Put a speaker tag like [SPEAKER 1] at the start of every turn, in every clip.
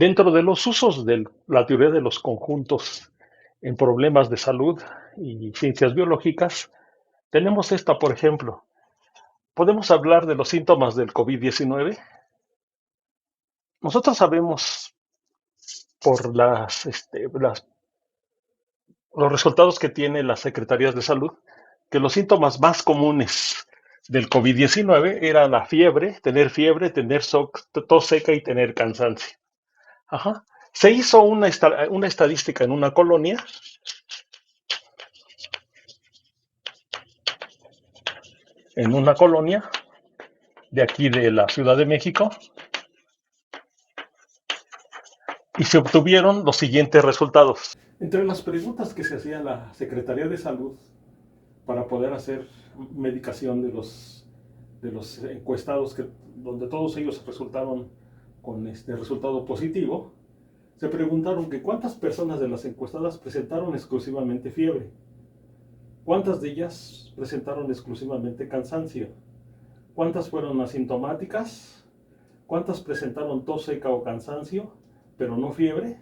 [SPEAKER 1] Dentro de los usos de la teoría de los conjuntos en problemas de salud y ciencias biológicas, tenemos esta, por ejemplo. Podemos hablar de los síntomas del COVID-19. Nosotros sabemos por los resultados que tiene las secretarías de salud que los síntomas más comunes del COVID-19 era la fiebre, tener tos seca y tener cansancio. Ajá. Se hizo una estadística en una colonia de aquí de la Ciudad de México, y se obtuvieron los siguientes resultados. Entre las preguntas que se hacía la Secretaría de Salud para poder hacer medicación de los encuestados, donde todos ellos resultaron con este resultado positivo, se preguntaron que cuántas personas de las encuestadas presentaron exclusivamente fiebre, cuántas de ellas presentaron exclusivamente cansancio, cuántas fueron asintomáticas, cuántas presentaron tos seca o cansancio, pero no fiebre.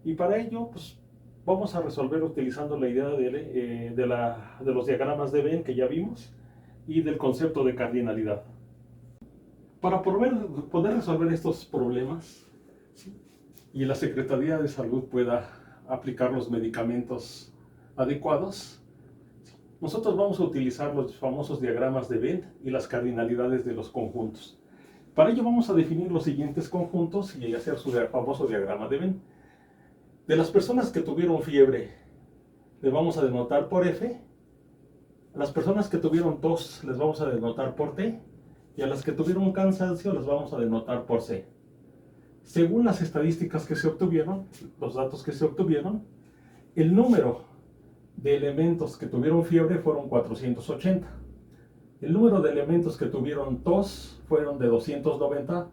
[SPEAKER 1] Y para ello, pues vamos a resolver utilizando la idea de los diagramas de Venn que ya vimos y del concepto de cardinalidad. Para poder resolver estos problemas, ¿sí?, y la Secretaría de Salud pueda aplicar los medicamentos adecuados, nosotros vamos a utilizar los famosos diagramas de Venn y las cardinalidades de los conjuntos. Para ello vamos a definir los siguientes conjuntos y hacer su famoso diagrama de Venn. De las personas que tuvieron fiebre, les vamos a denotar por F. A las personas que tuvieron tos, les vamos a denotar por T. Y a las que tuvieron cansancio, les vamos a denotar por C. Según las estadísticas que se obtuvieron, los datos que se obtuvieron, el número de elementos que tuvieron fiebre fueron 480. El número de elementos que tuvieron tos fueron de 290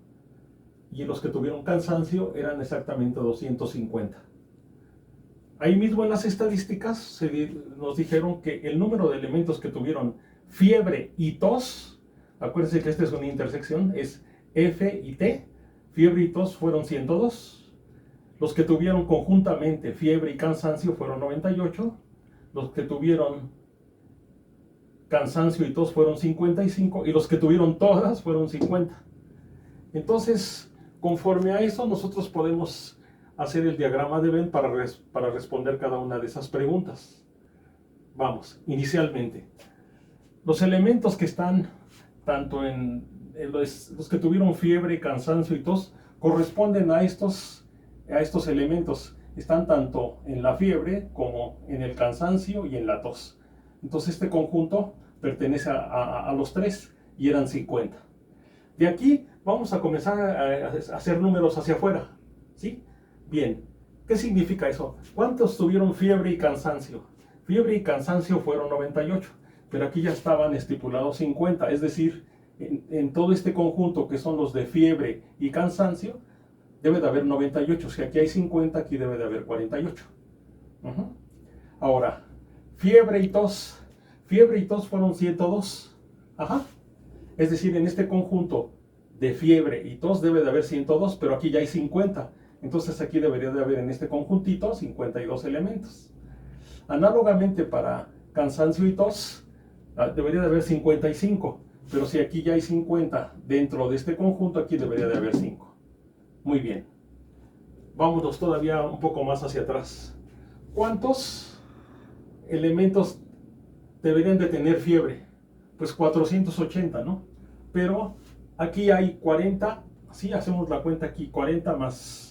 [SPEAKER 1] y los que tuvieron cansancio eran exactamente 250. Ahí mismo en las estadísticas nos dijeron que el número de elementos que tuvieron fiebre y tos, acuérdense que esta es una intersección, es F y T, fiebre y tos fueron 102, los que tuvieron conjuntamente fiebre y cansancio fueron 98, los que tuvieron cansancio y tos fueron 55 y los que tuvieron todas fueron 50. Entonces, conforme a eso, nosotros podemos hacer el diagrama de Venn para responder cada una de esas preguntas. Vamos, inicialmente, los elementos que están tanto en los que tuvieron fiebre, cansancio y tos corresponden a estos elementos. Están tanto en la fiebre como en el cansancio y en la tos. Entonces este conjunto pertenece a los tres y eran 50. De aquí vamos a comenzar a hacer números hacia afuera, ¿sí? Bien, ¿qué significa eso? ¿Cuántos tuvieron fiebre y cansancio? Fiebre y cansancio fueron 98, pero aquí ya estaban estipulados 50, es decir, en todo este conjunto que son los de fiebre y cansancio, debe de haber 98. Si aquí hay 50, aquí debe de haber 48. Ahora, fiebre y tos fueron 102. Ajá. Es decir, en este conjunto de fiebre y tos debe de haber 102, pero aquí ya hay 50. Entonces aquí debería de haber en este conjuntito 52 elementos. Análogamente para cansancio y tos, debería de haber 55. Pero si aquí ya hay 50 dentro de este conjunto, aquí debería de haber 5. Muy bien. Vámonos todavía un poco más hacia atrás. ¿Cuántos elementos deberían de tener fiebre? Pues 480, ¿no? Pero aquí hay 40, sí, hacemos la cuenta aquí, 40 más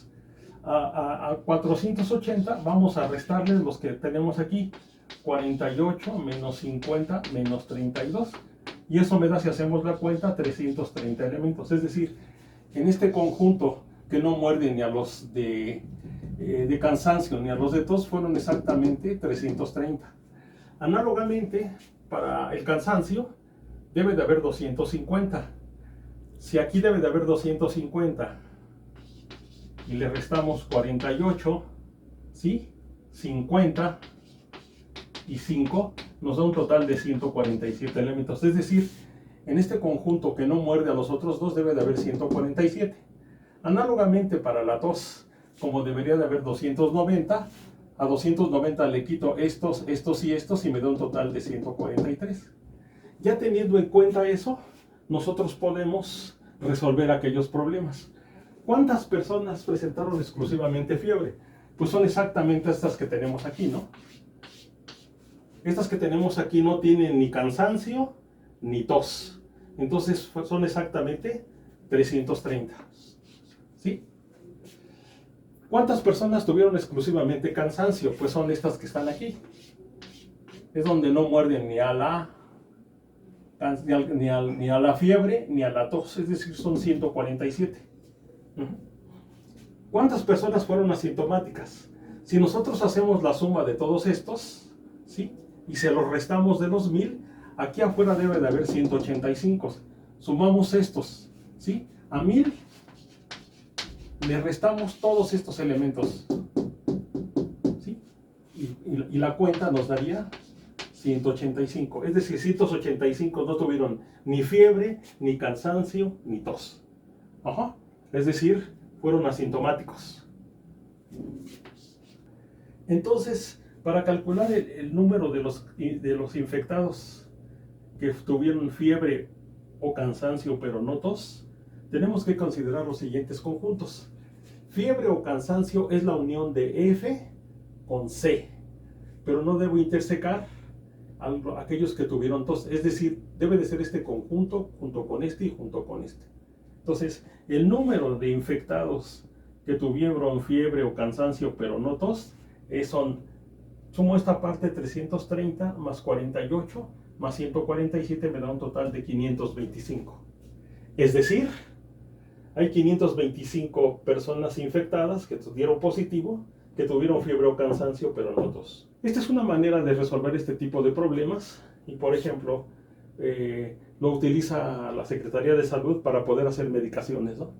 [SPEAKER 1] a 480, vamos a restarles los que tenemos aquí, 48 menos 50 menos 32, y eso me da, si hacemos la cuenta, 330 elementos. Es decir, en este conjunto que no muerde ni a los de cansancio ni a los de tos, fueron exactamente 330. Análogamente, para el cansancio, debe de haber 250. Si aquí debe de haber 250 y le restamos 48, ¿sí?, 50 y 5, nos da un total de 147 elementos. Es decir, en este conjunto que no muerde a los otros dos debe de haber 147. Análogamente para la tos, como debería de haber 290, a 290 le quito estos, estos y estos y me da un total de 143. Ya teniendo en cuenta eso, nosotros podemos resolver aquellos problemas. ¿Cuántas personas presentaron exclusivamente fiebre? Pues son exactamente estas que tenemos aquí, ¿no? Estas que tenemos aquí no tienen ni cansancio ni tos. Entonces son exactamente 330. ¿Sí? ¿Cuántas personas tuvieron exclusivamente cansancio? Pues son estas que están aquí. Es donde no muerden ni a la fiebre ni a la tos, es decir, son 147. ¿Cuántas personas fueron asintomáticas? Si nosotros hacemos la suma de todos estos, ¿sí? Y se los restamos de los 1000, aquí afuera debe de haber 185. Sumamos estos, ¿sí? A 1000 le restamos todos estos elementos, ¿sí? Y la cuenta nos daría 185. Es decir, 185 no tuvieron ni fiebre, ni cansancio, ni tos. Ajá. Es decir, fueron asintomáticos. Entonces, para calcular el número de los infectados que tuvieron fiebre o cansancio pero no tos, tenemos que considerar los siguientes conjuntos. Fiebre o cansancio es la unión de F con C, pero no debo intersecar aquellos que tuvieron tos, es decir, debe de ser este conjunto junto con este y junto con este. Entonces, el número de infectados que tuvieron fiebre o cansancio pero no tos, sumo esta parte 330 más 48 más 147 me da un total de 525. Es decir, hay 525 personas infectadas que dieron positivo, que tuvieron fiebre o cansancio pero no tos. Esta es una manera de resolver este tipo de problemas y, por ejemplo, lo utiliza la Secretaría de Salud para poder hacer medicaciones, ¿no?